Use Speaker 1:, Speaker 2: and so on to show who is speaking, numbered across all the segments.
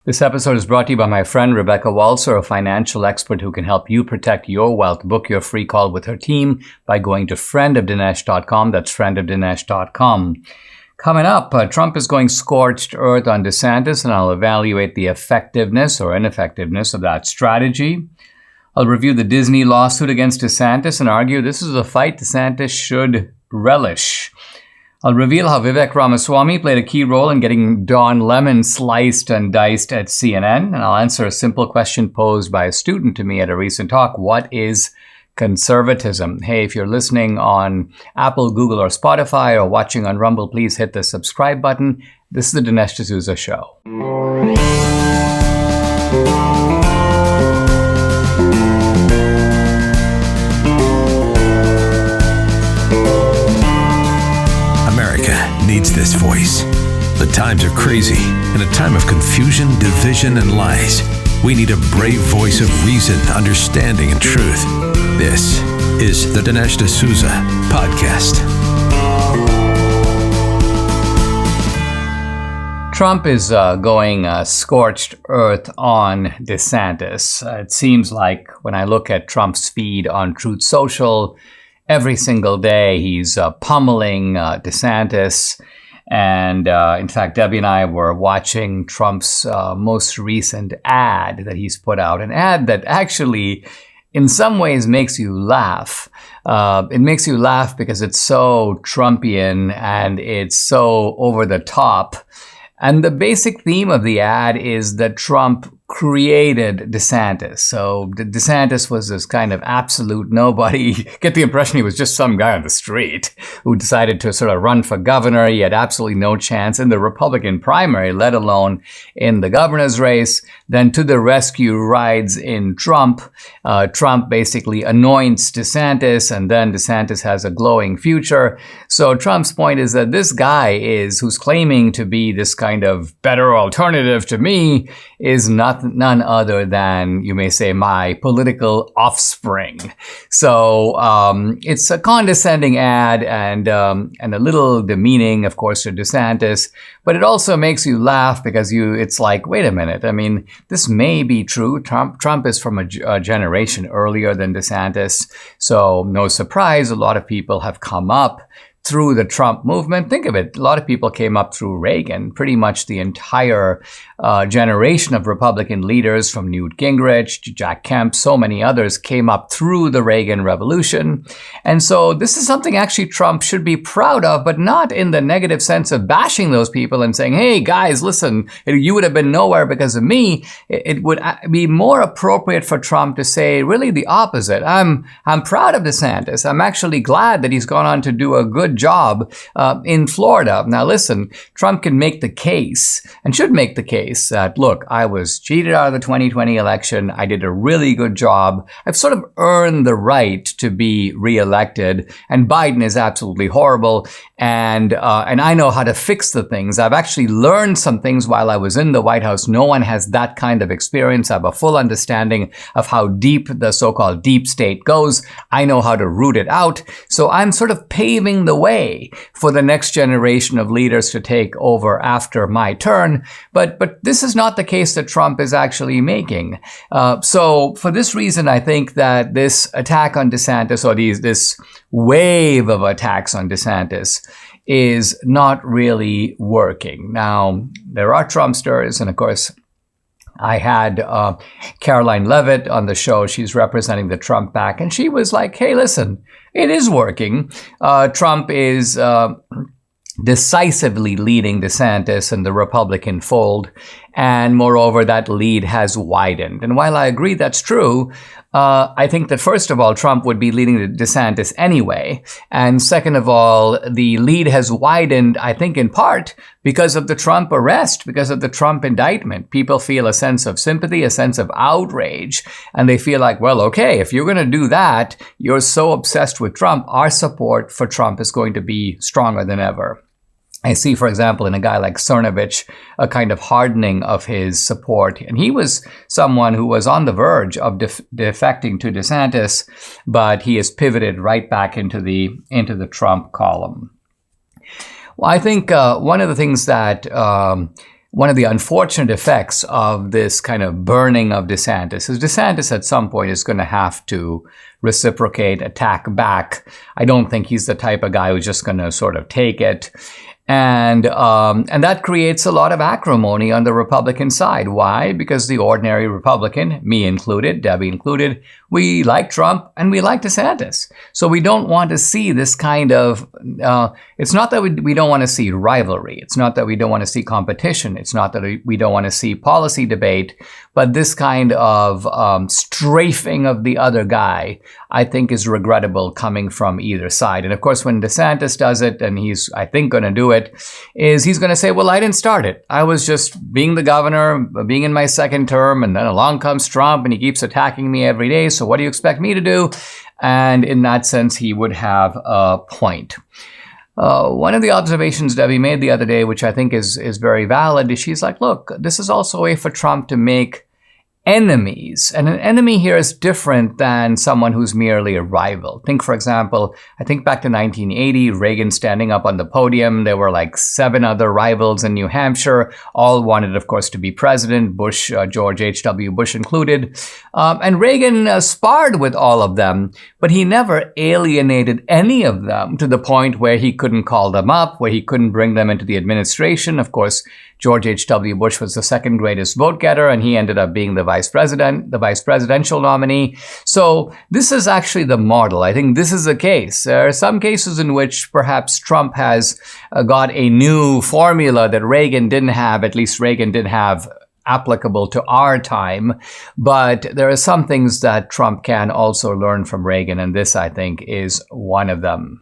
Speaker 1: This episode is brought to you by my friend Rebecca Walser, a financial expert who can help you protect your wealth. Book your free call with her team by going to friendofdinesh.com. That's friendofdinesh.com. Coming up, Trump is going scorched earth on DeSantis, and I'll evaluate the effectiveness or ineffectiveness of that strategy. I'll review the Disney lawsuit against DeSantis and argue this is a fight DeSantis should relish. I'll reveal how Vivek Ramaswamy played a key role in getting Don Lemon sliced and diced at CNN. And I'll answer a simple question posed by a student to me at a recent talk. What is conservatism? Hey, if you're listening on Apple, Google, or Spotify, or watching on Rumble, please hit the subscribe button. This is the Dinesh D'Souza Show.
Speaker 2: Needs this voice. The times are crazy. In a time of confusion, division, and lies, we need a brave voice of reason, understanding, and truth. This is the Dinesh D'Souza Podcast.
Speaker 1: Trump is going scorched earth on DeSantis. It seems like when I look at Trump's feed on Truth Social, every single day, he's pummeling DeSantis. And in fact, Debbie and I were watching Trump's most recent ad that he's put out, an ad that actually, in some ways, makes you laugh. It makes you laugh because it's so Trumpian and it's so over the top. And the basic theme of the ad is that Trump created DeSantis. So DeSantis was this kind of absolute nobody. Get the impression he was just some guy on the street who decided to sort of run for governor. He had absolutely no chance in the Republican primary, let alone in the governor's race. Then to the rescue rides in Trump. Trump basically anoints DeSantis, and then DeSantis has a glowing future. So Trump's point is that this guy who's claiming to be this kind of better alternative to me is none other than, you may say, my political offspring. So it's a condescending ad and a little demeaning, of course, to DeSantis. But it also makes you laugh because it's like, wait a minute. I mean, this may be true. Trump is from a generation earlier than DeSantis. So no surprise, a lot of people have come up through the Trump movement. Think of it. A lot of people came up through Reagan. Pretty much the entire generation of Republican leaders, from Newt Gingrich to Jack Kemp, so many others, came up through the Reagan Revolution. And so this is something actually Trump should be proud of, but not in the negative sense of bashing those people and saying, hey, guys, listen, you would have been nowhere because of me. It would be more appropriate for Trump to say really the opposite. I'm proud of DeSantis. I'm actually glad that he's gone on to do a good job in Florida. Now, listen, Trump can make the case and should make the case that, look, I was cheated out of the 2020 election. I did a really good job. I've sort of earned the right to be reelected, and Biden is absolutely horrible. And I know how to fix the things. I've actually learned some things while I was in the White House. No one has that kind of experience. I have a full understanding of how deep the so-called deep state goes. I know how to root it out. So I'm sort of paving the way for the next generation of leaders to take over after my turn. But this is not the case that Trump is actually making. So for this reason, I think that this attack on DeSantis, or this wave of attacks on DeSantis, is not really working. Now, there are Trumpsters, and of course, I had Caroline Levitt on the show. She's representing the Trump back, and she was like, hey, listen, it is working. Trump is decisively leading DeSantis in the Republican fold. And moreover, that lead has widened. And while I agree that's true, I think that first of all, Trump would be leading DeSantis anyway. And second of all, the lead has widened, I think, in part because of the Trump arrest, because of the Trump indictment. People feel a sense of sympathy, a sense of outrage, and they feel like, well, okay, if you're going to do that, you're so obsessed with Trump, our support for Trump is going to be stronger than ever. I see, for example, in a guy like Cernovich, a kind of hardening of his support. And he was someone who was on the verge of defecting to DeSantis, but he has pivoted right back into the Trump column. Well, I think one of the things that one of the unfortunate effects of this kind of burning of DeSantis is DeSantis at some point is going to have to reciprocate, attack back. I don't think he's the type of guy who's just going to sort of take it. And that creates a lot of acrimony on the Republican side. Why? Because the ordinary Republican, me included, Debbie included, we like Trump and we like DeSantis. So we don't want to see this kind of, it's not that we don't want to see rivalry. It's not that we don't want to see competition. It's not that we don't want to see policy debate. But this kind of strafing of the other guy, I think, is regrettable coming from either side. And of course, when DeSantis does it, and he's, I think, going to do it, is he's going to say, well, I didn't start it. I was just being the governor, being in my second term, and then along comes Trump, and he keeps attacking me every day. So what do you expect me to do? And in that sense, he would have a point. One of the observations Debbie made the other day, which I think is very valid, is she's like, look, this is also a way for Trump to make enemies. And an enemy here is different than someone who's merely a rival. Think, for example, I think back to 1980, Reagan standing up on the podium. There were like 7 other rivals in New Hampshire. All wanted, of course, to be president, Bush, George H.W. Bush included. And Reagan sparred with all of them, but he never alienated any of them to the point where he couldn't call them up, where he couldn't bring them into the administration. Of course, George H.W. Bush was the second greatest vote getter, and he ended up being the vice presidential nominee. So this is actually the model. I think this is the case. There are some cases in which perhaps Trump has got a new formula that Reagan didn't have, at least Reagan didn't have applicable to our time. But there are some things that Trump can also learn from Reagan, and this, I think, is one of them.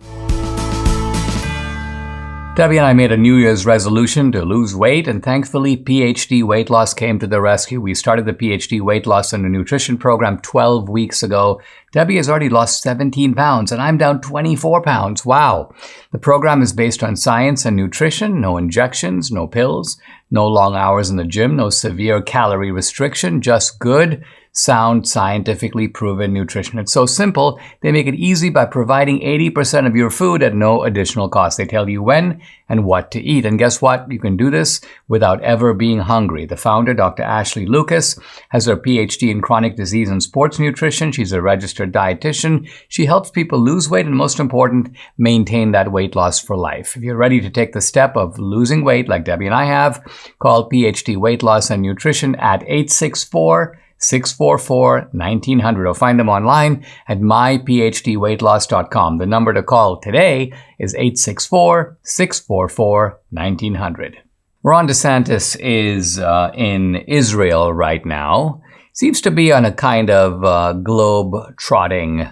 Speaker 1: Debbie and I made a New Year's resolution to lose weight, and thankfully, PhD Weight Loss came to the rescue. We started the PhD Weight Loss and Nutrition program 12 weeks ago. Debbie has already lost 17 pounds, and I'm down 24 pounds. Wow. The program is based on science and nutrition, no injections, no pills, no long hours in the gym, no severe calorie restriction, just good, sound, scientifically proven nutrition. It's so simple. They make it easy by providing 80% of your food at no additional cost. They tell you when and what to eat. And guess what? You can do this without ever being hungry. The founder, Dr. Ashley Lucas, has her PhD in chronic disease and sports nutrition. She's a registered dietitian. She helps people lose weight and, most important, maintain that weight loss for life. If you're ready to take the step of losing weight like Debbie and I have, call PhD Weight Loss and Nutrition at 864-644-1900 or find them online at myphdweightloss.com. The number to call today is 864-644-1900. Ron DeSantis is in Israel right now. Seems to be on a kind of globe-trotting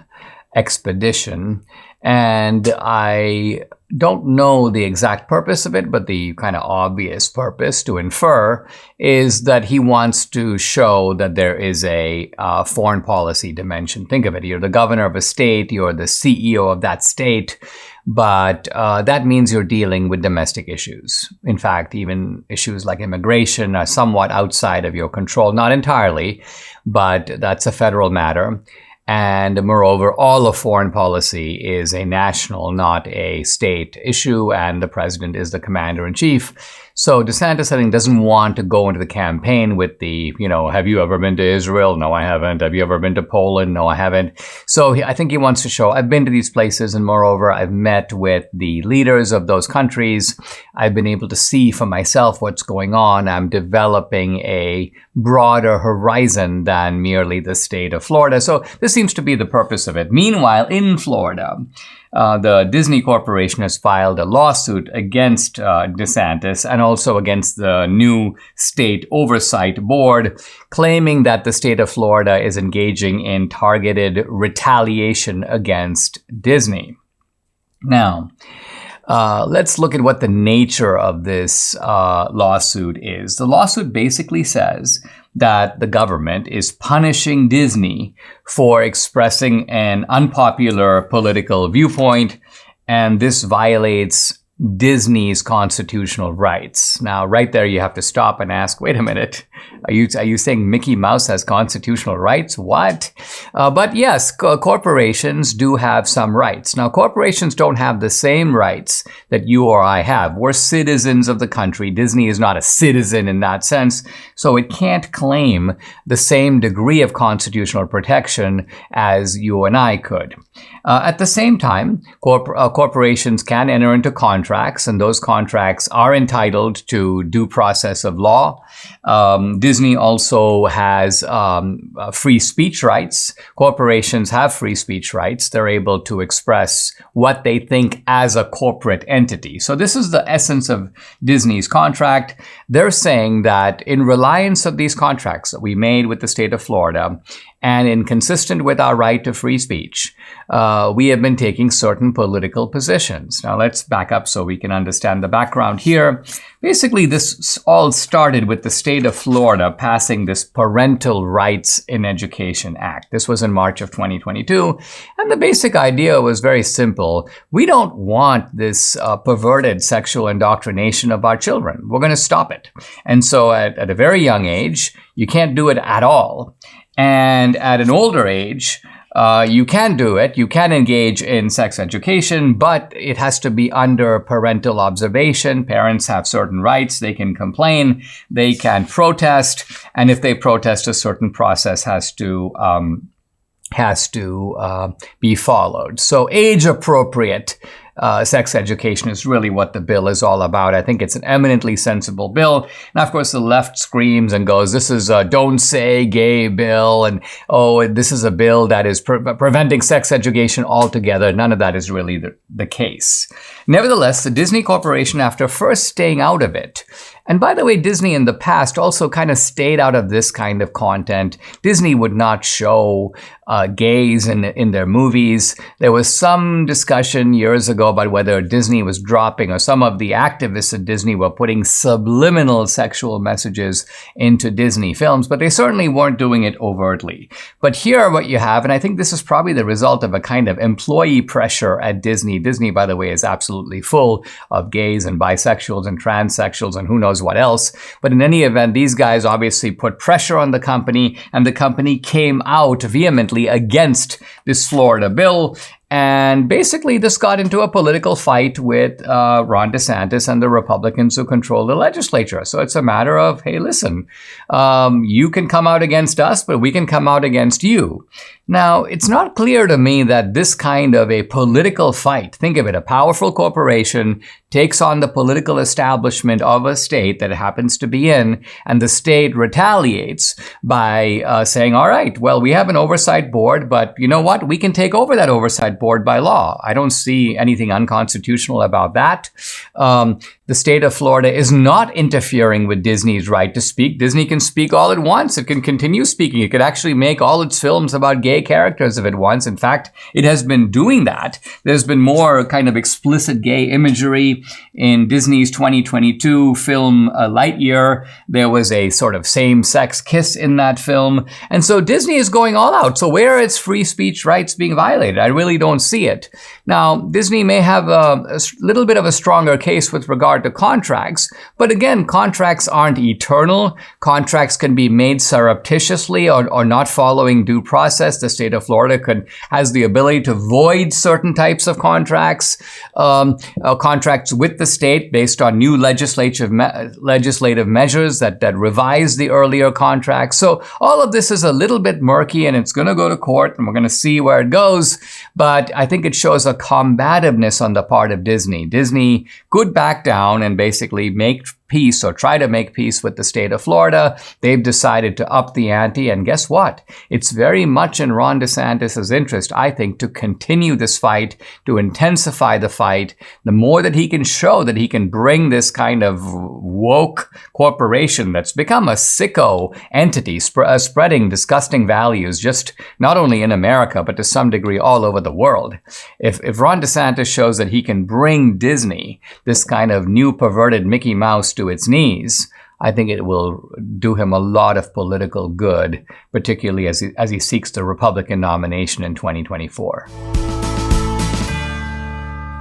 Speaker 1: expedition. And I don't know the exact purpose of it, but the kind of obvious purpose to infer is that he wants to show that there is a foreign policy dimension. Think of it. You're the governor of a state. You're the CEO of that state. But that means you're dealing with domestic issues. In fact, even issues like immigration are somewhat outside of your control. Not entirely, but that's a federal matter. And moreover, all of foreign policy is a national, not a state issue, and the president is the commander-in-chief. So DeSantis, I think, doesn't want to go into the campaign with the, have you ever been to Israel? No, I haven't. Have you ever been to Poland? No, I haven't. So I think he wants to show, I've been to these places, and moreover, I've met with the leaders of those countries. I've been able to see for myself what's going on. I'm developing a broader horizon than merely the state of Florida. So this seems to be the purpose of it. Meanwhile, in Florida, the Disney Corporation has filed a lawsuit against DeSantis and also against the new state oversight board, claiming that the state of Florida is engaging in targeted retaliation against Disney. Now, let's look at what the nature of this lawsuit is. The lawsuit basically says that the government is punishing Disney for expressing an unpopular political viewpoint, and this violates Disney's constitutional rights. Now, right there, you have to stop and ask, wait a minute, are you saying Mickey Mouse has constitutional rights? What? But yes, corporations do have some rights. Now, corporations don't have the same rights that you or I have. We're citizens of the country. Disney is not a citizen in that sense, so it can't claim the same degree of constitutional protection as you and I could. At the same time, corporations can enter into contracts, and those contracts are entitled to due process of law. Disney also has free speech rights. Corporations have free speech rights. They're able to express what they think as a corporate entity. So this is the essence of Disney's contract. They're saying that in reliance of these contracts that we made with the state of Florida, and inconsistent with our right to free speech, we have been taking certain political positions. Now let's back up so we can understand the background here. Basically, this all started with the state of Florida passing this Parental Rights in Education Act. This was in March of 2022. And the basic idea was very simple. We don't want this perverted sexual indoctrination of our children. We're going to stop it. And so at a very young age, you can't do it at all. And at an older age, you can do it. You can engage in sex education, but it has to be under parental observation. Parents have certain rights. They can complain. They can protest. And if they protest, a certain process has to be followed. So age-appropriate sex education is really what the bill is all about. I think it's an eminently sensible bill. Now, of course, the left screams and goes, this is a don't say gay bill, and oh, this is a bill that is preventing sex education altogether. None of that is really the case. Nevertheless, the Disney Corporation, after first staying out of it, and by the way, Disney in the past also kind of stayed out of this kind of content. Disney would not show gays in their movies. There was some discussion years ago about whether Disney was dropping, or some of the activists at Disney were putting subliminal sexual messages into Disney films, but they certainly weren't doing it overtly. But here what you have, and I think this is probably the result of a kind of employee pressure at Disney. Disney, by the way, is absolutely full of gays and bisexuals and transsexuals and who knows what else. But in any event, these guys obviously put pressure on the company, and the company came out vehemently against this Florida bill. And basically, this got into a political fight with Ron DeSantis and the Republicans who control the legislature. So it's a matter of, hey, listen, you can come out against us, but we can come out against you. Now, it's not clear to me that this kind of a political fight, think of it, a powerful corporation takes on the political establishment of a state that it happens to be in, and the state retaliates by saying, all right, well, we have an oversight board, but you know what? We can take over that oversight board by law. I don't see anything unconstitutional about that. The state of Florida is not interfering with Disney's right to speak. Disney can speak all it wants. It can continue speaking. It could actually make all its films about gay characters if it wants. In fact, it has been doing that. There's been more kind of explicit gay imagery in Disney's 2022 film Lightyear. There was a sort of same-sex kiss in that film. And so Disney is going all out. So where are its free speech rights being violated? I really don't see it. Now, Disney may have a little bit of a stronger case with regard to contracts, but again, contracts aren't eternal. Contracts can be made surreptitiously or not following due process. The state of Florida has the ability to void certain types of contracts, contracts with the state based on new legislative measures that revise the earlier contracts. So all of this is a little bit murky, and it's going to go to court, and we're going to see where it goes. But I think it shows a combativeness on the part of Disney. Disney could back down and basically make peace or try to make peace with the state of Florida. They've decided to up the ante, and guess what? It's very much in Ron DeSantis' interest, I think, to continue this fight, to intensify the fight. The more that he can show that he can bring this kind of woke corporation that's become a sicko entity, spreading disgusting values just not only in America, but to some degree all over the world. If Ron DeSantis shows that he can bring Disney, this kind of new perverted Mickey Mouse, to its knees, I think it will do him a lot of political good, particularly as he seeks the Republican nomination in 2024.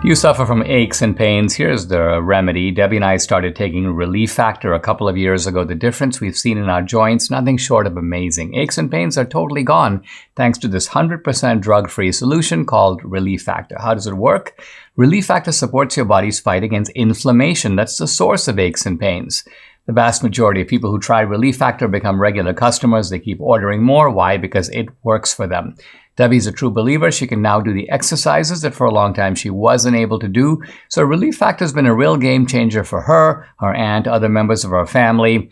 Speaker 1: Do you suffer from aches and pains? Here's the remedy. Debbie and I started taking Relief Factor a couple of years ago. The difference we've seen in our joints, nothing short of amazing. Aches and pains are totally gone thanks to this 100% drug-free solution called Relief Factor. How does it work? Relief Factor supports your body's fight against inflammation. That's the source of aches and pains. The vast majority of people who try Relief Factor become regular customers. They keep ordering more. Why? Because it works for them. Debbie's a true believer. She can now do the exercises that for a long time she wasn't able to do. So Relief Factor has been a real game changer for her, her aunt, other members of her family,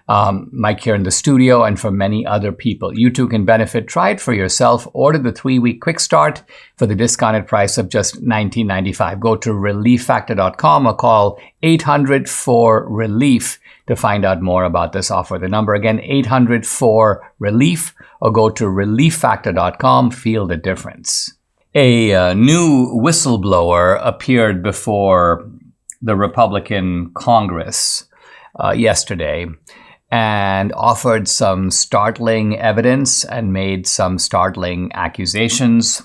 Speaker 1: Mike here in the studio, and for many other people. You too can benefit. Try it for yourself. Order the 3-week quick start for the discounted price of just $19.95. Go to relieffactor.com or call 800-4-RELIEF to find out more about this offer. The number again, 800-4-RELIEF, or go to relieffactor.com. Feel the difference. A new whistleblower appeared before the Republican Congress yesterday and offered some startling evidence and made some startling accusations.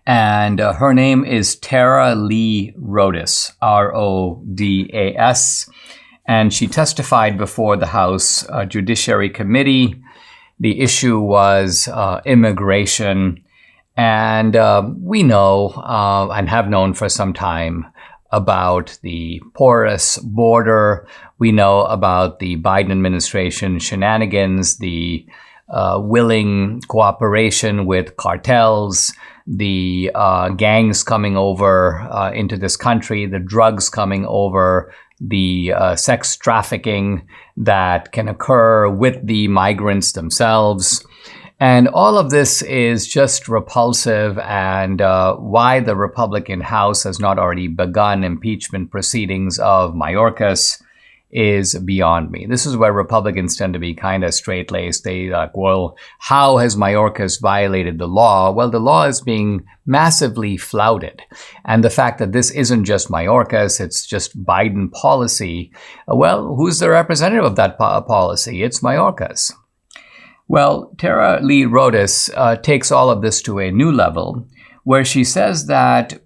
Speaker 1: And her name is Tara Lee Rodas, Rodas. And she testified before the House Judiciary Committee. The issue was immigration. And we know and have known for some time about the porous border. We know about the Biden administration shenanigans, the willing cooperation with cartels, the gangs coming over into this country, the drugs coming over, the sex trafficking that can occur with the migrants themselves. And all of this is just repulsive, and why the Republican House has not already begun impeachment proceedings of Mayorkas is beyond me. This is where Republicans tend to be kind of straight-laced. They like, well, how has Mayorkas violated the law? Well, the law is being massively flouted. And the fact that this isn't just Mayorkas, it's just Biden policy, well, who's the representative of that policy? It's Mayorkas. Well, Tara Lee Rodas takes all of this to a new level, where she says that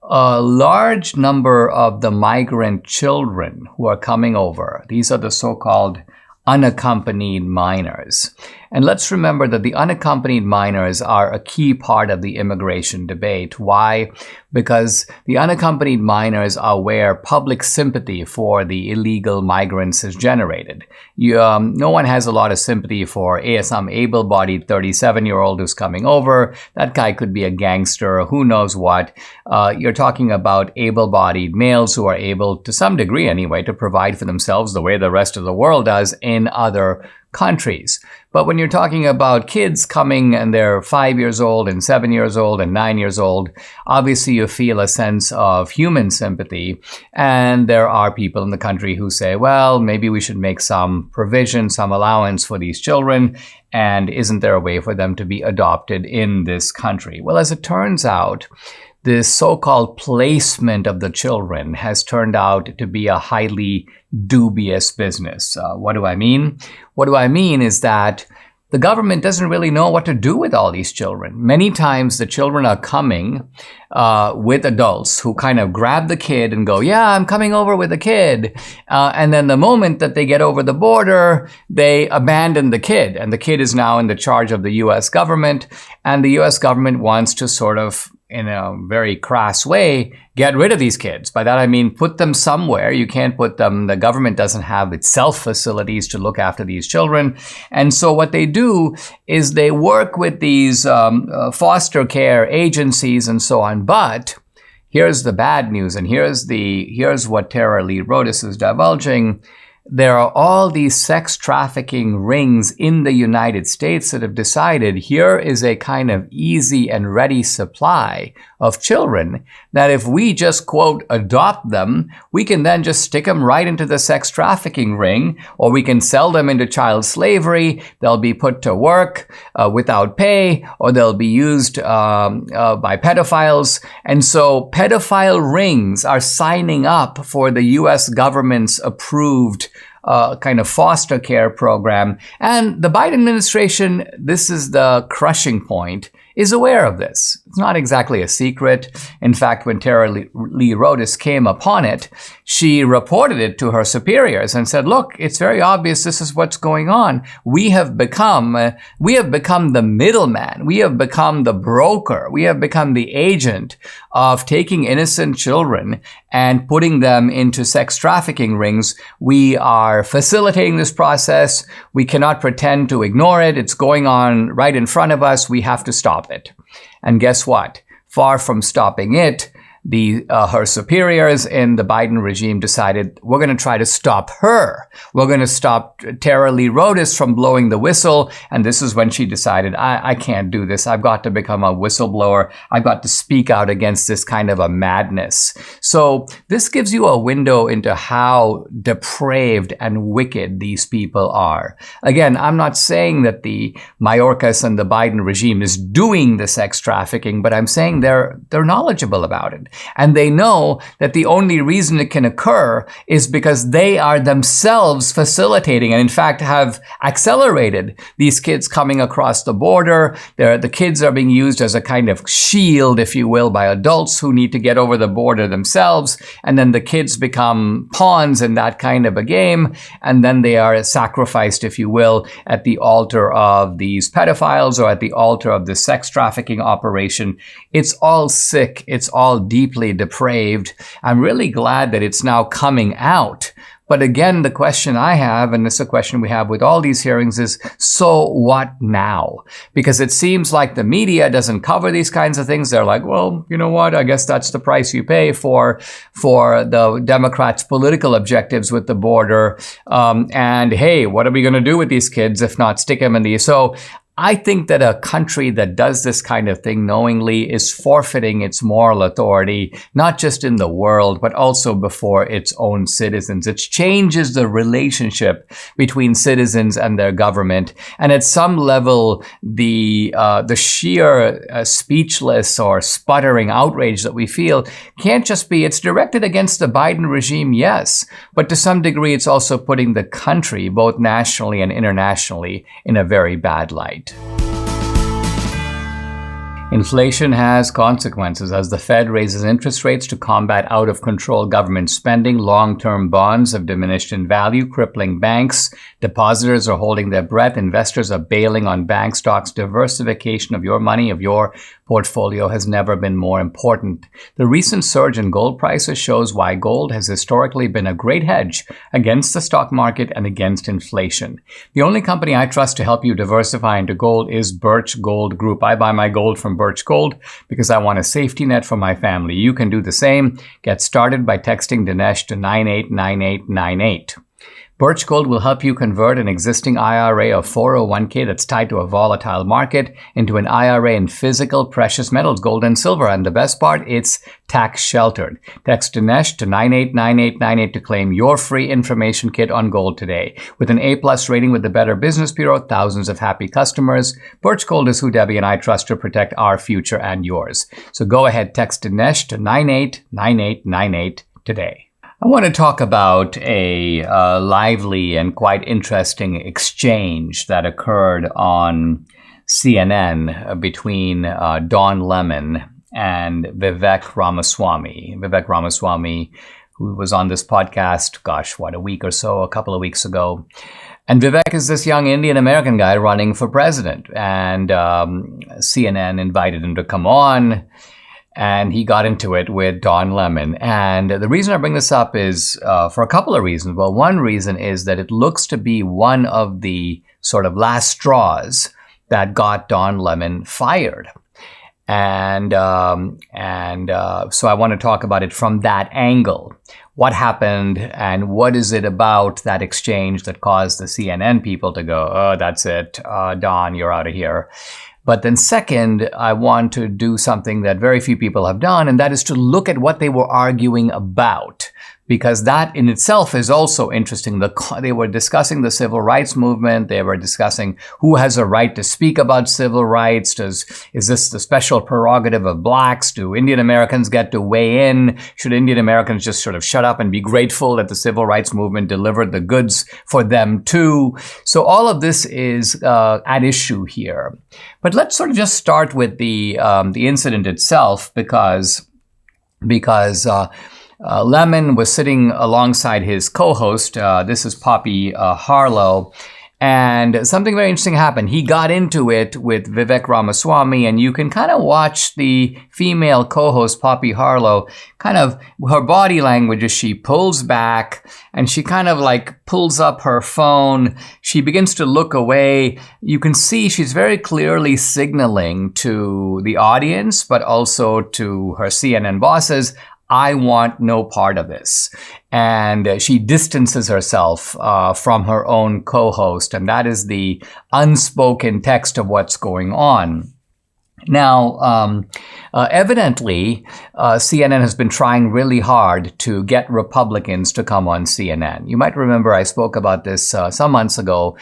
Speaker 1: a large number of the migrant children who are coming over, these are the so-called unaccompanied minors. And let's remember that the unaccompanied minors are a key part of the immigration debate. Why? Because the unaccompanied minors are where public sympathy for the illegal migrants is generated. No one has a lot of sympathy for some able-bodied 37-year-old who's coming over. That guy could be a gangster, who knows what. You're talking about able-bodied males who are able, to some degree anyway, to provide for themselves the way the rest of the world does in other countries. But when you're talking about kids coming and they're 5 years old and 7 years old and 9 years old, obviously you feel a sense of human sympathy. And there are people in the country who say, well, maybe we should make some provision, some allowance for these children. And isn't there a way for them to be adopted in this country? Well, as it turns out, this so-called placement of the children has turned out to be a highly dubious business. What do I mean? What do I mean is that the government doesn't really know what to do with all these children. Many times the children are coming with adults who kind of grab the kid and go, yeah, I'm coming over with a kid. And then the moment that they get over the border, they abandon the kid. And the kid is now in the charge of the U.S. government. And the U.S. government wants to sort of, in a very crass way, get rid of these kids. By that I mean put them somewhere. You can't put them, the government doesn't have itself facilities to look after these children. And so what they do is they work with these foster care agencies and so on. But here's the bad news, and here's what Tara Lee Rodas is divulging. There are all these sex trafficking rings in the United States that have decided here is a kind of easy and ready supply of children that if we just, quote, adopt them, we can then just stick them right into the sex trafficking ring, or we can sell them into child slavery. They'll be put to work without pay, or they'll be used by pedophiles. And so pedophile rings are signing up for the U.S. government's approved kind of foster care program. And the Biden administration, this is the crushing point, is aware of this. It's not exactly a secret. In fact, when Tara Lee Rodas came upon it, she reported it to her superiors and said, look, it's very obvious this is what's going on. We have become the middleman. We have become the broker. We have become the agent of taking innocent children and putting them into sex trafficking rings. We are facilitating this process. We cannot pretend to ignore it. It's going on right in front of us. We have to stop it. And guess what? Far from stopping it, her superiors in the Biden regime decided, we're going to try to stop her. We're going to stop Tara Lee Rodas from blowing the whistle. And this is when she decided, I can't do this. I've got to become a whistleblower. I've got to speak out against this kind of a madness. So this gives you a window into how depraved and wicked these people are. Again, I'm not saying that the Mayorkas and the Biden regime is doing the sex trafficking, but I'm saying they're knowledgeable about it. And they know that the only reason it can occur is because they are themselves facilitating and in fact have accelerated these kids coming across the border. The kids are being used as a kind of shield, if you will, by adults who need to get over the border themselves. And then the kids become pawns in that kind of a game. And then they are sacrificed, if you will, at the altar of these pedophiles or at the altar of the sex trafficking operation. It's all sick. It's all deeply depraved. I'm really glad that it's now coming out. But again, the question I have, and this is a question we have with all these hearings, is so what now? Because it seems like the media doesn't cover these kinds of things. They're like, well, you know what? I guess that's the price you pay for the Democrats' political objectives with the border. And hey, what are we going to do with these kids if not stick them in these? So I think that a country that does this kind of thing knowingly is forfeiting its moral authority, not just in the world, but also before its own citizens. It changes the relationship between citizens and their government. And at some level, the sheer speechless or sputtering outrage that we feel can't just be, it's directed against the Biden regime, yes, but to some degree, it's also putting the country, both nationally and internationally, in a very bad light. Inflation has consequences. As the Fed raises interest rates to combat out-of-control government spending, long-term bonds have diminished in value, crippling banks. Depositors are holding their breath. Investors are bailing on bank stocks. Diversification of your money, of your portfolio, has never been more important. The recent surge in gold prices shows why gold has historically been a great hedge against the stock market and against inflation. The only company I trust to help you diversify into gold is Birch Gold Group. I buy my gold from Birch Gold because I want a safety net for my family. You can do the same. Get started by texting Dinesh to 989898. Birch Gold will help you convert an existing IRA or 401k that's tied to a volatile market into an IRA in physical precious metals, gold and silver. And the best part, it's tax sheltered. Text Dinesh to 989898 to claim your free information kit on gold today. With an A+ rating with the Better Business Bureau, thousands of happy customers, Birch Gold is who Debbie and I trust to protect our future and yours. So go ahead, text Dinesh to 989898 today. I want to talk about a lively and quite interesting exchange that occurred on CNN between Don Lemon and Vivek Ramaswamy. Vivek Ramaswamy, who was on this podcast, a couple of weeks ago. And Vivek is this young Indian-American guy running for president. And CNN invited him to come on. And he got into it with Don Lemon. And the reason I bring this up is for a couple of reasons. Well, one reason is that it looks to be one of the sort of last straws that got Don Lemon fired. And so I want to talk about it from that angle. What happened and what is it about that exchange that caused the CNN people to go, oh, that's it, Don, you're out of here. But then second, I want to do something that very few people have done, and that is to look at what they were arguing about. because that in itself is also interesting. They were discussing the civil rights movement. They were discussing who has a right to speak about civil rights. Is this the special prerogative of blacks? Do Indian Americans get to weigh in? Should Indian Americans just sort of shut up and be grateful that the civil rights movement delivered the goods for them too? So all of this is at issue here. But let's sort of just start with the incident itself, because Lemon was sitting alongside his co-host. This is Poppy Harlow. And something very interesting happened. He got into it with Vivek Ramaswamy, and you can kind of watch the female co-host, Poppy Harlow, kind of her body language as she pulls back and she kind of like pulls up her phone. She begins to look away. You can see she's very clearly signaling to the audience, but also to her CNN bosses, I want no part of this. And she distances herself from her own co-host. And that is the unspoken text of what's going on. Now, evidently, CNN has been trying really hard to get Republicans to come on CNN. You might remember I spoke about this some months ago.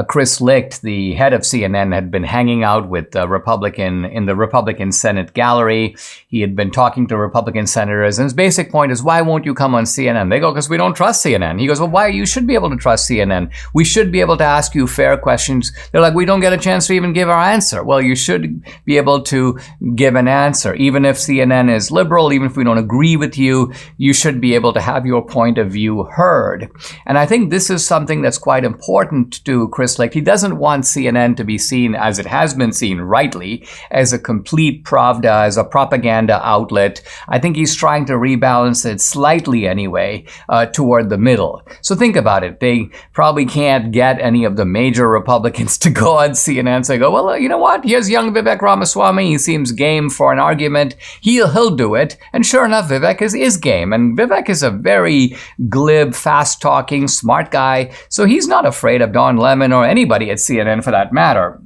Speaker 1: Chris Licht, the head of CNN, had been hanging out with in the Republican Senate gallery. He had been talking to Republican senators, and his basic point is, why won't you come on CNN? They go, because we don't trust CNN. He goes, well, why? You should be able to trust CNN. We should be able to ask you fair questions. They're like, we don't get a chance to even give our answer. Well, you should be able to give an answer. Even if CNN is liberal, even if we don't agree with you, you should be able to have your point of view heard. And I think this is something that's quite important to Chris Licht. He doesn't want CNN to be seen, as it has been seen rightly, as a complete Pravda, as a propaganda outlet. I think he's trying to rebalance it slightly anyway, toward the middle. So think about it. They probably can't get any of the major Republicans to go on CNN and say, well, you know what? Here's young Vivek Ramaswamy. He seems game for an argument. He'll do it. And sure enough, Vivek is game. And Vivek is a very glib, fast-talking, smart guy. So he's not afraid of Don Lemon or anybody at CNN for that matter.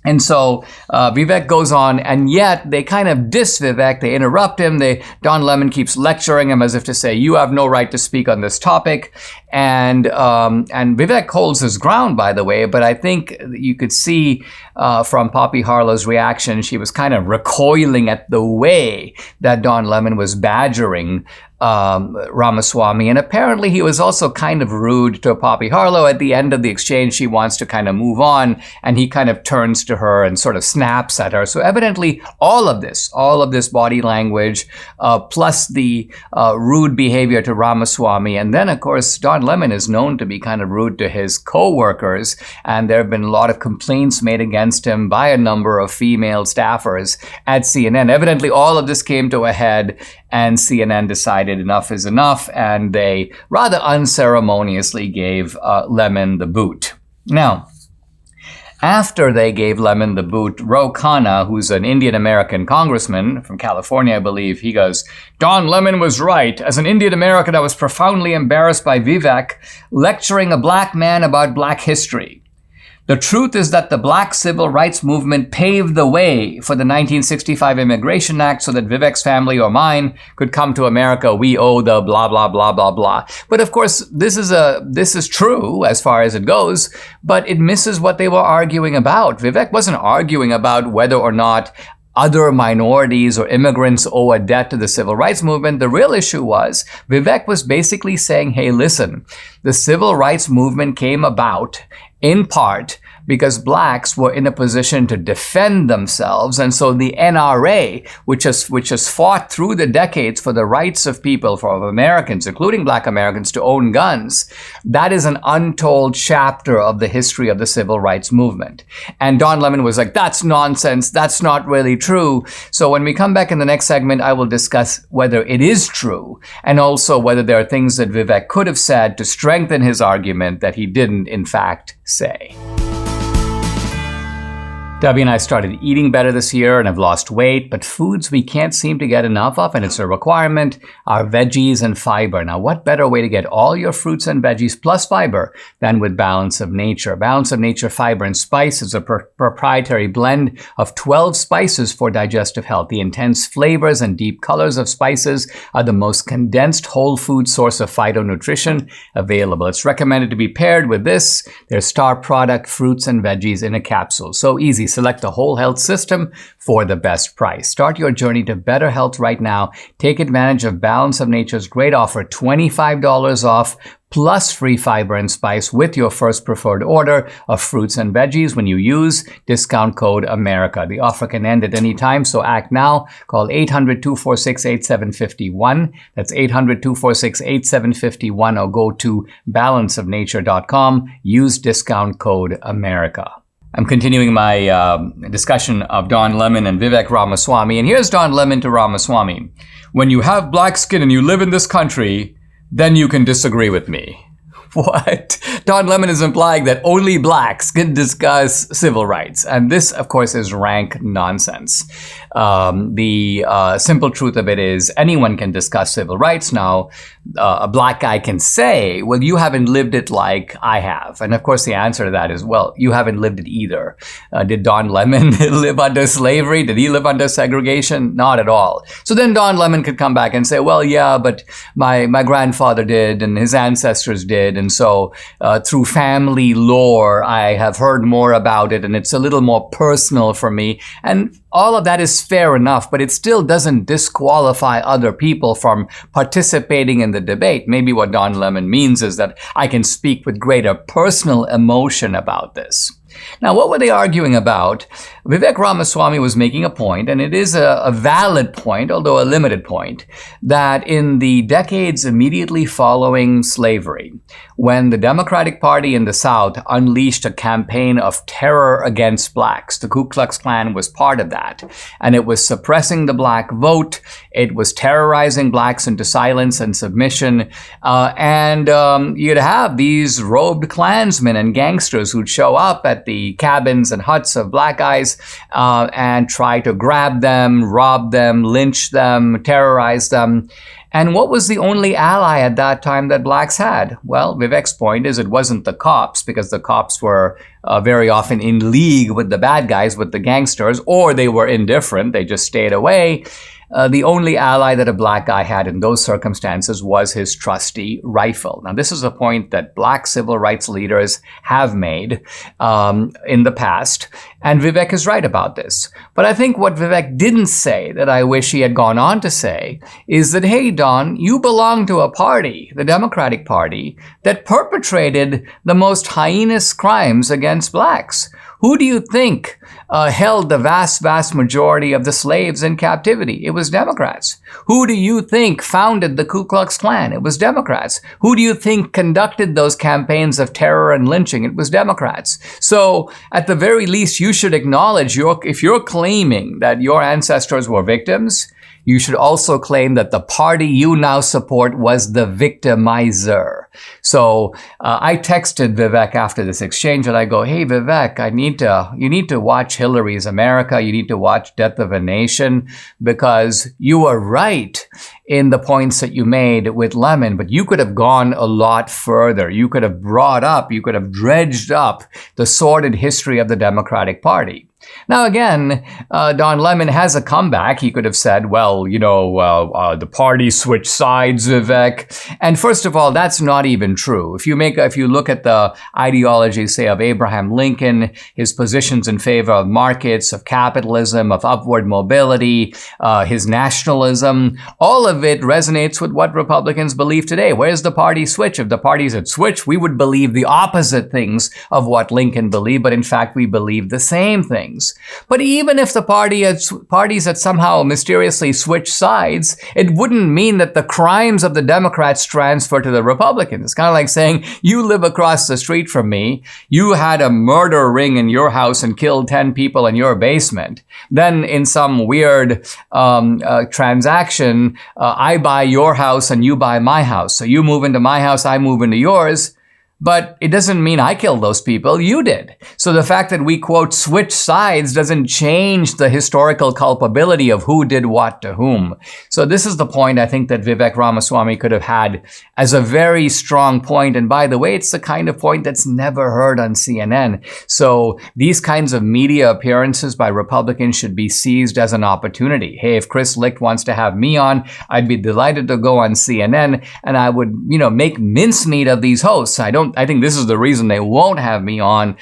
Speaker 1: And so Vivek goes on, and yet they kind of diss Vivek. They interrupt him. Don Lemon keeps lecturing him as if to say, you have no right to speak on this topic. And Vivek holds his ground, by the way. But I think you could see from Poppy Harlow's reaction, she was kind of recoiling at the way that Don Lemon was badgering Ramaswamy. And apparently he was also kind of rude to Poppy Harlow. At the end of the exchange, she wants to kind of move on, and he kind of turns to her and sort of snaps at her. So evidently all of this body language, plus the rude behavior to Ramaswamy. And then, of course, Don Lemon is known to be kind of rude to his co-workers, and there have been a lot of complaints made against him by a number of female staffers at CNN. Evidently all of this came to a head, and CNN decided enough is enough, and they rather unceremoniously gave Lemon the boot. Now, after they gave Lemon the boot, Ro Khanna, who's an Indian American congressman from California, I believe, he goes, Don Lemon was right. As an Indian American, I was profoundly embarrassed by Vivek lecturing a black man about black history. The truth is that the black civil rights movement paved the way for the 1965 Immigration Act so that Vivek's family or mine could come to America. We owe the blah, blah, blah, blah, blah. But of course, this is true as far as it goes, but it misses what they were arguing about. Vivek wasn't arguing about whether or not other minorities or immigrants owe a debt to the civil rights movement. The real issue was Vivek was basically saying, hey, listen, the civil rights movement came about in part because blacks were in a position to defend themselves. And so the NRA, which has fought through the decades for the rights of people, for Americans, including black Americans, to own guns, that is an untold chapter of the history of the civil rights movement. And Don Lemon was like, that's nonsense. That's not really true. So when we come back in the next segment, I will discuss whether it is true, and also whether there are things that Vivek could have said to strengthen his argument that he didn't, in fact, say. Debbie and I started eating better this year and have lost weight, but foods we can't seem to get enough of, and it's a requirement, are veggies and fiber. Now, what better way to get all your fruits and veggies plus fiber than with Balance of Nature? Balance of Nature Fiber and Spice is a proprietary blend of 12 spices for digestive health. The intense flavors and deep colors of spices are the most condensed whole food source of phytonutrition available. It's recommended to be paired with their star product, fruits and veggies in a capsule. So easy. Select a whole health system for the best price. Start your journey to better health right now. Take advantage of Balance of Nature's great offer, $25 off plus free fiber and spice with your first preferred order of fruits and veggies when you use discount code AMERICA. The offer can end at any time, so act now. Call 800-246-8751. That's 800-246-8751, or go to balanceofnature.com. Use discount code AMERICA. I'm continuing my discussion of Don Lemon and Vivek Ramaswamy. And here's Don Lemon to Ramaswamy. When you have black skin and you live in this country, then you can disagree with me. What? Don Lemon is implying that only blacks can discuss civil rights. And this, of course, is rank nonsense. The simple truth of it is anyone can discuss civil rights. Now, a black guy can say, well, you haven't lived it like I have. And of course, the answer to that is, well, you haven't lived it either. Did Don Lemon live under slavery? Did he live under segregation? Not at all. So then Don Lemon could come back and say, well, yeah, but my grandfather did and his ancestors did. And so through family lore, I have heard more about it and it's a little more personal for me. And all of that is fair enough, but it still doesn't disqualify other people from participating in the debate. Maybe what Don Lemon means is that I can speak with greater personal emotion about this. Now, what were they arguing about? Vivek Ramaswamy was making a point, and it is a valid point, although a limited point, that in the decades immediately following slavery, when the Democratic Party in the South unleashed a campaign of terror against blacks, the Ku Klux Klan was part of that, and it was suppressing the black vote, it was terrorizing blacks into silence and submission, and you'd have these robed Klansmen and gangsters who'd show up at the cabins and huts of black guys and try to grab them, rob them, lynch them, terrorize them. And what was the only ally at that time that blacks had? Well, Vivek's point is it wasn't the cops, because the cops were very often in league with the bad guys, with the gangsters, or they were indifferent, they just stayed away. The only ally that a black guy had in those circumstances was his trusty rifle. Now, this is a point that black civil rights leaders have made in the past, and Vivek is right about this. But I think what Vivek didn't say, that I wish he had gone on to say, is that, hey, Don, you belong to a party, the Democratic Party, that perpetrated the most heinous crimes against blacks. Who do you think held the vast, vast majority of the slaves in captivity? It was Democrats. Who do you think founded the Ku Klux Klan? It was Democrats. Who do you think conducted those campaigns of terror and lynching? It was Democrats. So at the very least, you should acknowledge if you're claiming that your ancestors were victims, you should also claim that the party you now support was the victimizer. So I texted Vivek after this exchange and I go, hey, Vivek, you need to watch Hillary's America. You need to watch Death of a Nation, because you were right in the points that you made with Lemon, but you could have gone a lot further. You could have dredged up the sordid history of the Democratic Party. Now, again, Don Lemon has a comeback. He could have said, well, the party switched sides, Vivek. And first of all, that's not even true. If you look at the ideology, say, of Abraham Lincoln, his positions in favor of markets, of capitalism, of upward mobility, his nationalism, all of it resonates with what Republicans believe today. Where's the party switch? If the parties had switched, we would believe the opposite things of what Lincoln believed, but in fact, we believe the same things. But even if the parties had somehow mysteriously switched sides, it wouldn't mean that the crimes of the Democrats transfer to the Republicans. It's kind of like saying, you live across the street from me, you had a murder ring in your house and killed 10 people in your basement. Then in some weird transaction, I buy your house and you buy my house. So you move into my house, I move into yours. But it doesn't mean I killed those people. You did. So the fact that we, quote, switch sides doesn't change the historical culpability of who did what to whom. So this is the point I think that Vivek Ramaswamy could have had as a very strong point. And by the way, it's the kind of point that's never heard on CNN. So these kinds of media appearances by Republicans should be seized as an opportunity. Hey, if Chris Licht wants to have me on, I'd be delighted to go on CNN, and I would, make mincemeat of these hosts. I think this is the reason they won't have me on.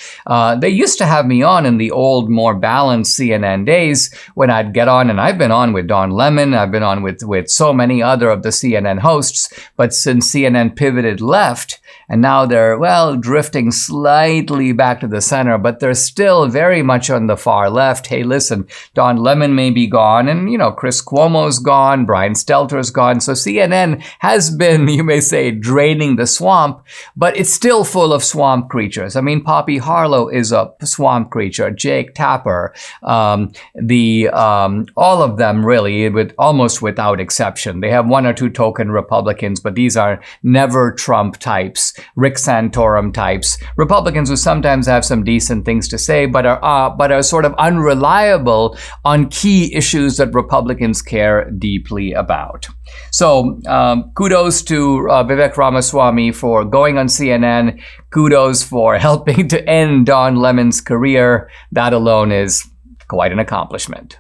Speaker 1: They used to have me on in the old, more balanced CNN days when I'd get on, and I've been on with Don Lemon. I've been on with so many other of the CNN hosts. But since CNN pivoted left, and now they're, drifting slightly back to the center, but they're still very much on the far left. Hey, listen, Don Lemon may be gone, and, Chris Cuomo's gone, Brian Stelter's gone. So CNN has been, you may say, draining the swamp, but it's still full of swamp creatures. I mean, Poppy Harlow is a swamp creature, Jake Tapper, all of them really, almost without exception. They have one or two token Republicans, but these are never Trump types, Rick Santorum types, Republicans who sometimes have some decent things to say, but are sort of unreliable on key issues that Republicans care deeply about. So kudos to Vivek Ramaswamy for going on CNN. Kudos for helping to end Don Lemon's career. That alone is quite an accomplishment.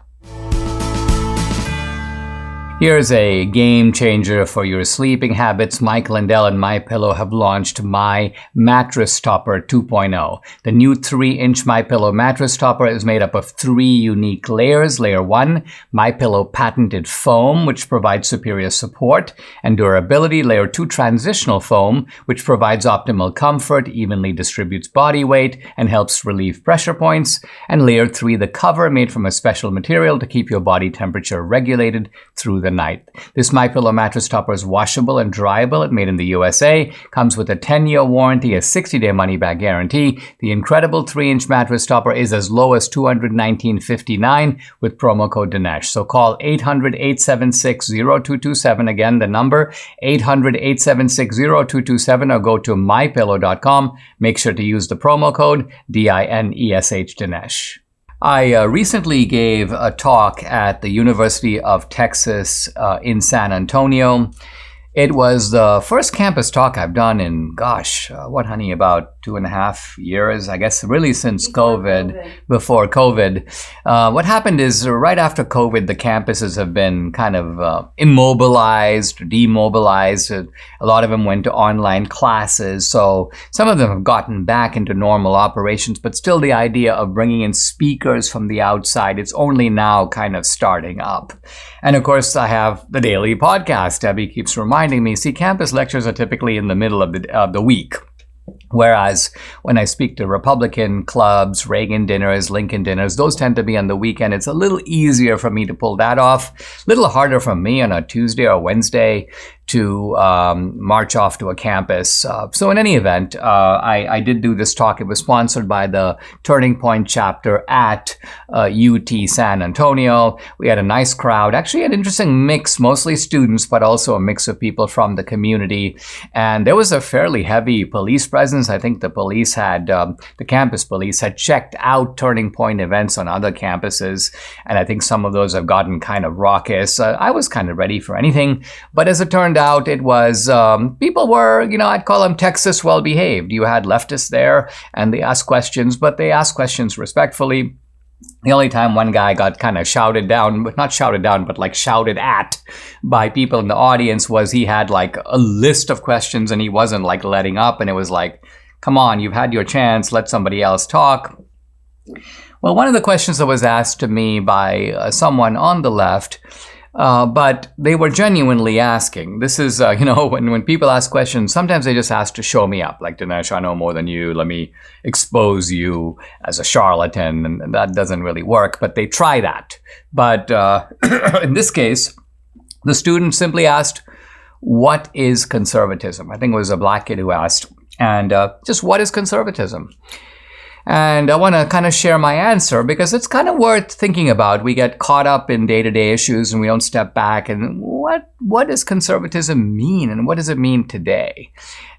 Speaker 1: Here's a game changer for your sleeping habits. Mike Lindell and MyPillow have launched My Mattress Topper 2.0. The new 3-inch MyPillow mattress topper is made up of 3 unique layers. Layer 1, MyPillow patented foam, which provides superior support and durability. Layer 2, transitional foam, which provides optimal comfort, evenly distributes body weight, and helps relieve pressure points. And layer 3, the cover, made from a special material to keep your body temperature regulated through the night. This MyPillow mattress topper is washable and dryable. It's made in the USA, comes with a 10-year warranty, a 60-day money-back guarantee. The incredible 3-inch mattress topper is as low as $219.59 with promo code Dinesh. So call 800-876-0227. Again, the number 800-876-0227, or go to mypillow.com. Make sure to use the promo code DINESH Dinesh. I recently gave a talk at the University of Texas in San Antonio. It was the first campus talk I've done in, about 2.5 years, I guess, really since before COVID. What happened is right after COVID, the campuses have been kind of immobilized, demobilized. A lot of them went to online classes. So some of them have gotten back into normal operations, but still the idea of bringing in speakers from the outside, it's only now kind of starting up. And of course, I have the daily podcast. Debbie keeps reminding me, campus lectures are typically in the middle of the week. Whereas when I speak to Republican clubs, Reagan dinners, Lincoln dinners, those tend to be on the weekend. It's a little easier for me to pull that off. A little harder for me on a Tuesday or Wednesday to march off to a campus. So in any event, I did do this talk. It was sponsored by the Turning Point chapter at UT San Antonio. We had a nice crowd, actually an interesting mix, mostly students, but also a mix of people from the community. And there was a fairly heavy police presence. I think the police had, the campus police had checked out Turning Point events on other campuses. And I think some of those have gotten kind of raucous. I was kind of ready for anything. But as it turned out, it was, people were, I'd call them Texas well-behaved. You had leftists there and they asked questions, but they asked questions respectfully. The only time one guy got kind of shouted down, but not shouted down, but like shouted at by people in the audience was he had like a list of questions and he wasn't like letting up. And it was like, come on, you've had your chance, let somebody else talk. Well, one of the questions that was asked to me by someone on the left, but they were genuinely asking. This is, when people ask questions, sometimes they just ask to show me up. Like, Dinesh, I know more than you. Let me expose you as a charlatan. And that doesn't really work, but they try that. But in this case, the student simply asked, what is conservatism? I think it was a black kid who asked. And just what is conservatism? And I want to kind of share my answer because it's kind of worth thinking about. We get caught up in day-to-day issues and we don't step back. And what does conservatism mean and what does it mean today?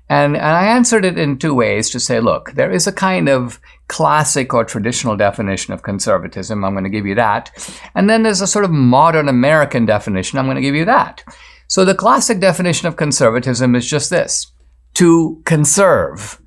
Speaker 1: And I answered it in two ways to say, look, there is a kind of classic or traditional definition of conservatism. I'm going to give you that. And then there's a sort of modern American definition. I'm going to give you that. So the classic definition of conservatism is just this: to conserve.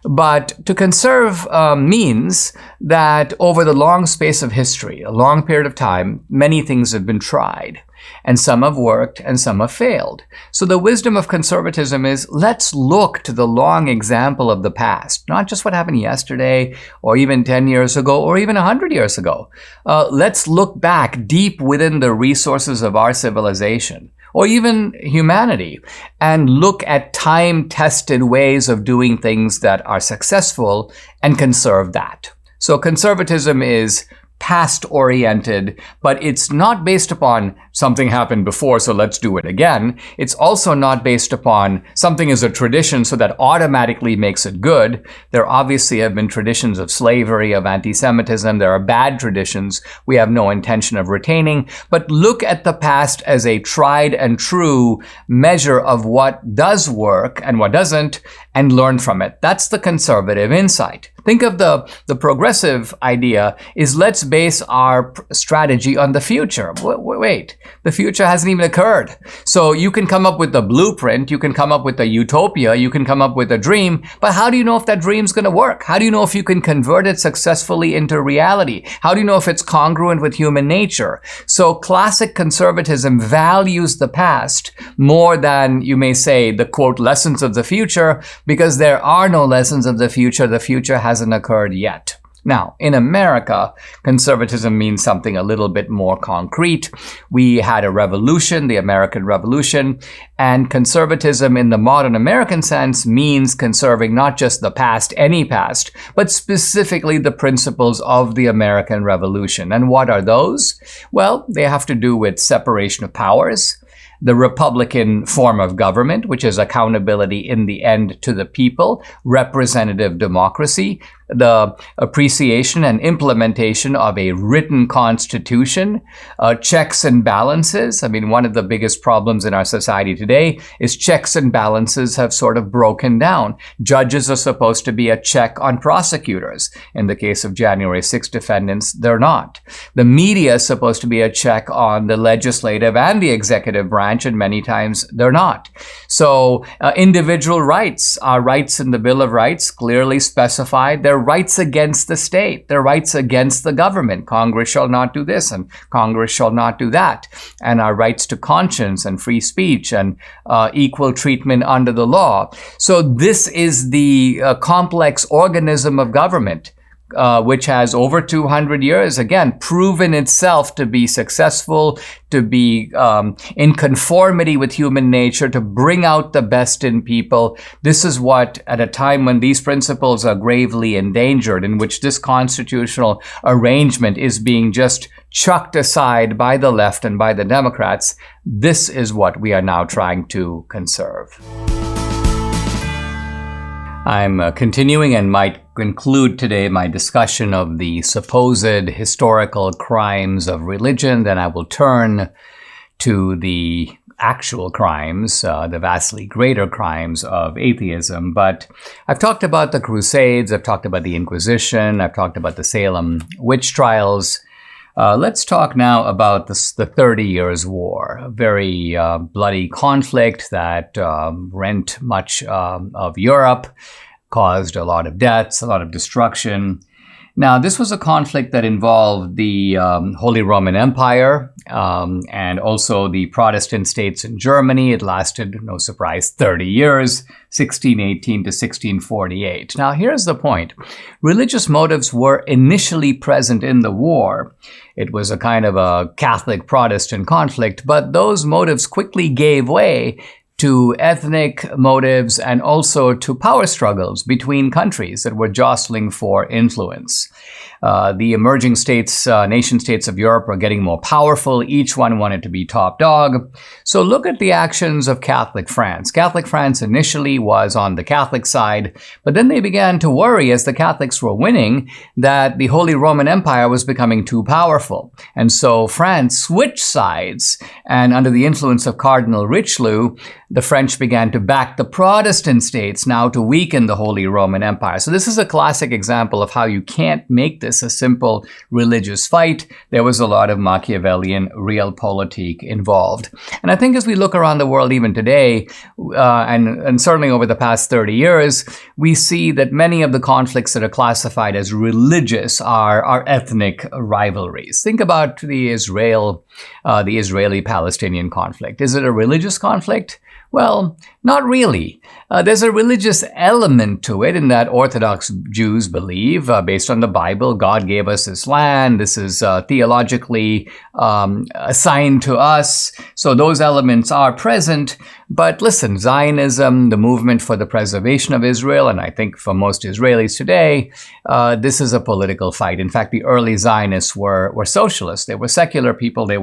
Speaker 1: But to conserve means that over the long space of history, a long period of time, many things have been tried. And some have worked and some have failed. So the wisdom of conservatism is, let's look to the long example of the past, not just what happened yesterday or even 10 years ago or even 100 years ago. Let's look back deep within the resources of our civilization or even humanity and look at time-tested ways of doing things that are successful and conserve that. So conservatism is past-oriented, but it's not based upon something happened before, so let's do it again. It's also not based upon something is a tradition, so that automatically makes it good. There obviously have been traditions of slavery, of anti-Semitism. There are bad traditions we have no intention of retaining. But look at the past as a tried and true measure of what does work and what doesn't, and learn from it. That's the conservative insight. Think of the progressive idea is let's base our strategy on the future. Wait, the future hasn't even occurred. So you can come up with a blueprint, you can come up with a utopia, you can come up with a dream, but how do you know if that dream's going to work? How do you know if you can convert it successfully into reality? How do you know if it's congruent with human nature? So classic conservatism values the past more than, you may say, the quote, lessons of the future, because there are no lessons of the future. The future hasn't occurred yet. Now, in America, conservatism means something a little bit more concrete. We had a revolution, the American Revolution, and conservatism in the modern American sense means conserving not just the past, any past, but specifically the principles of the American Revolution. And what are those? Well, they have to do with separation of powers, the Republican form of government, which is accountability in the end to the people, representative democracy, the appreciation and implementation of a written constitution, checks and balances. I mean, one of the biggest problems in our society today is checks and balances have sort of broken down. Judges are supposed to be a check on prosecutors. In the case of January 6 defendants, they're not. The media is supposed to be a check on the legislative and the executive branch, and many times they're not. So individual rights, our rights in the Bill of Rights clearly specified. They're rights against the state, their rights against the government. Congress shall not do this and Congress shall not do that. And our rights to conscience and free speech and equal treatment under the law. So this is the complex organism of government, which has over 200 years, again, proven itself to be successful, to be in conformity with human nature, to bring out the best in people. This is what, at a time when these principles are gravely endangered, in which this constitutional arrangement is being just chucked aside by the left and by the Democrats, this is what we are now trying to conserve. I'm continuing and might conclude today my discussion of the supposed historical crimes of religion. Then I will turn to the actual crimes, the vastly greater crimes of atheism. But I've talked about the Crusades, I've talked about the Inquisition, I've talked about the Salem witch trials. Let's talk now about the 30 Years' War, a very bloody conflict that rent much of Europe, caused a lot of deaths, a lot of destruction. Now, this was a conflict that involved the Holy Roman Empire and also the Protestant states in Germany. It lasted, no surprise, 30 years, 1618 to 1648. Now, here's the point. Religious motives were initially present in the war. It was a kind of a Catholic-Protestant conflict, but those motives quickly gave way to ethnic motives and also to power struggles between countries that were jostling for influence. The emerging states, nation states of Europe are getting more powerful. Each one wanted to be top dog. So look at the actions of Catholic France. Catholic France initially was on the Catholic side, but then they began to worry as the Catholics were winning that the Holy Roman Empire was becoming too powerful. And so France switched sides, and under the influence of Cardinal Richelieu, the French began to back the Protestant states now to weaken the Holy Roman Empire. So this is a classic example of how you can't make this a simple religious fight. There was a lot of Machiavellian realpolitik involved. And I think as we look around the world even today, and certainly over the past 30 years, we see that many of the conflicts that are classified as religious are ethnic rivalries. Think about the Israeli-Palestinian conflict. Is it a religious conflict? Well, not really. There's a religious element to it in that Orthodox Jews believe, based on the Bible, God gave us this land. This is theologically assigned to us. So those elements are present. But listen, Zionism, the movement for the preservation of Israel, and I think for most Israelis today, this is a political fight. In fact, the early Zionists were socialists. They were secular people. They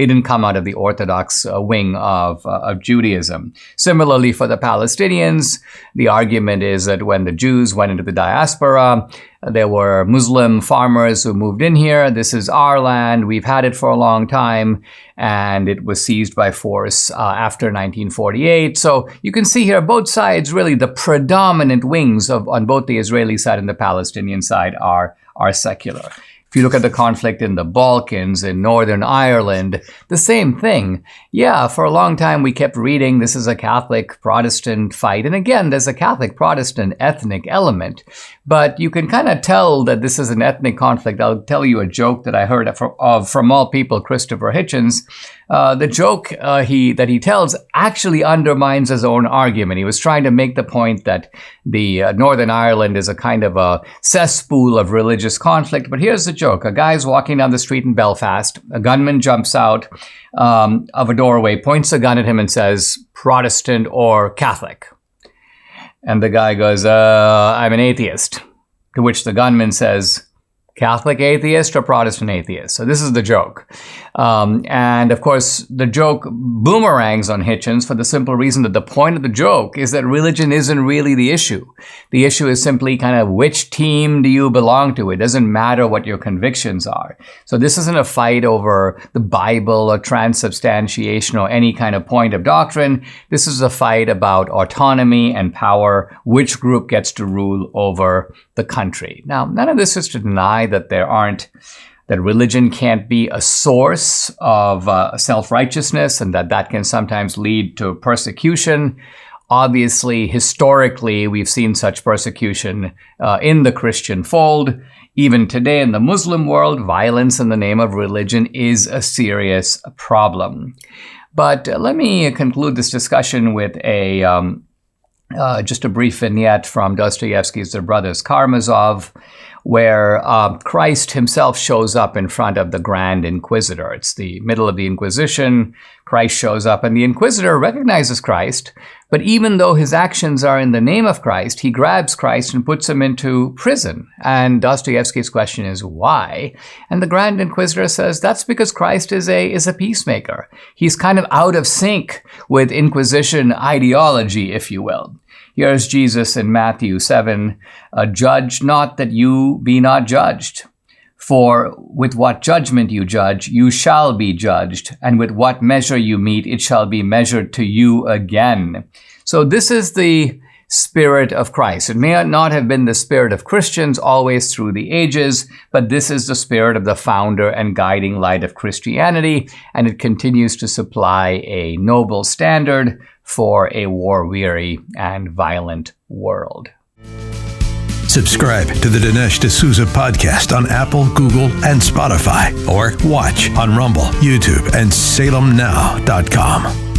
Speaker 1: didn't come out of the Orthodox wing of Judaism. Similarly, for the Palestinians, the argument is that when the Jews went into the diaspora, there were Muslim farmers who moved in here. This is our land. We've had it for a long time. And it was seized by force after 1948. So you can see here both sides, really the predominant wings on both the Israeli side and the Palestinian side are secular. If you look at the conflict in the Balkans, in Northern Ireland, the same thing. Yeah, for a long time we kept reading this is a Catholic-Protestant fight. And again, there's a Catholic-Protestant ethnic element. But you can kind of tell that this is an ethnic conflict. I'll tell you a joke that I heard from all people, Christopher Hitchens. The joke that he tells actually undermines his own argument. He was trying to make the point that the Northern Ireland is a kind of a cesspool of religious conflict. But here's the joke. A guy's walking down the street in Belfast. A gunman jumps out of a doorway, points a gun at him and says, Protestant or Catholic? And the guy goes, I'm an atheist. To which the gunman says, Catholic atheist or Protestant atheist? So this is the joke. And of course, the joke boomerangs on Hitchens for the simple reason that the point of the joke is that religion isn't really the issue. The issue is simply kind of which team do you belong to? It doesn't matter what your convictions are. So this isn't a fight over the Bible or transubstantiation or any kind of point of doctrine. This is a fight about autonomy and power, which group gets to rule over the country. Now, none of this is to deny that religion can't be a source of self-righteousness and that can sometimes lead to persecution. Obviously, historically, we've seen such persecution in the Christian fold. Even today in the Muslim world, violence in the name of religion is a serious problem. But let me conclude this discussion with just a brief vignette from Dostoevsky's The Brothers Karamazov, where Christ himself shows up in front of the Grand Inquisitor. It's the middle of the Inquisition. Christ shows up, and the Inquisitor recognizes Christ, but even though his actions are in the name of Christ, he grabs Christ and puts him into prison. And Dostoevsky's question is, why? And the Grand Inquisitor says, that's because Christ is a peacemaker. He's kind of out of sync with Inquisition ideology, if you will. Here's Jesus in Matthew 7, judge not that you be not judged. For with what judgment you judge, you shall be judged, and with what measure you mete, it shall be measured to you again. So this is the spirit of Christ. It may not have been the spirit of Christians always through the ages, but this is the spirit of the founder and guiding light of Christianity, and it continues to supply a noble standard for a war-weary and violent world.
Speaker 2: Subscribe to the Dinesh D'Souza podcast on Apple, Google, and Spotify, or watch on Rumble, YouTube, and SalemNow.com.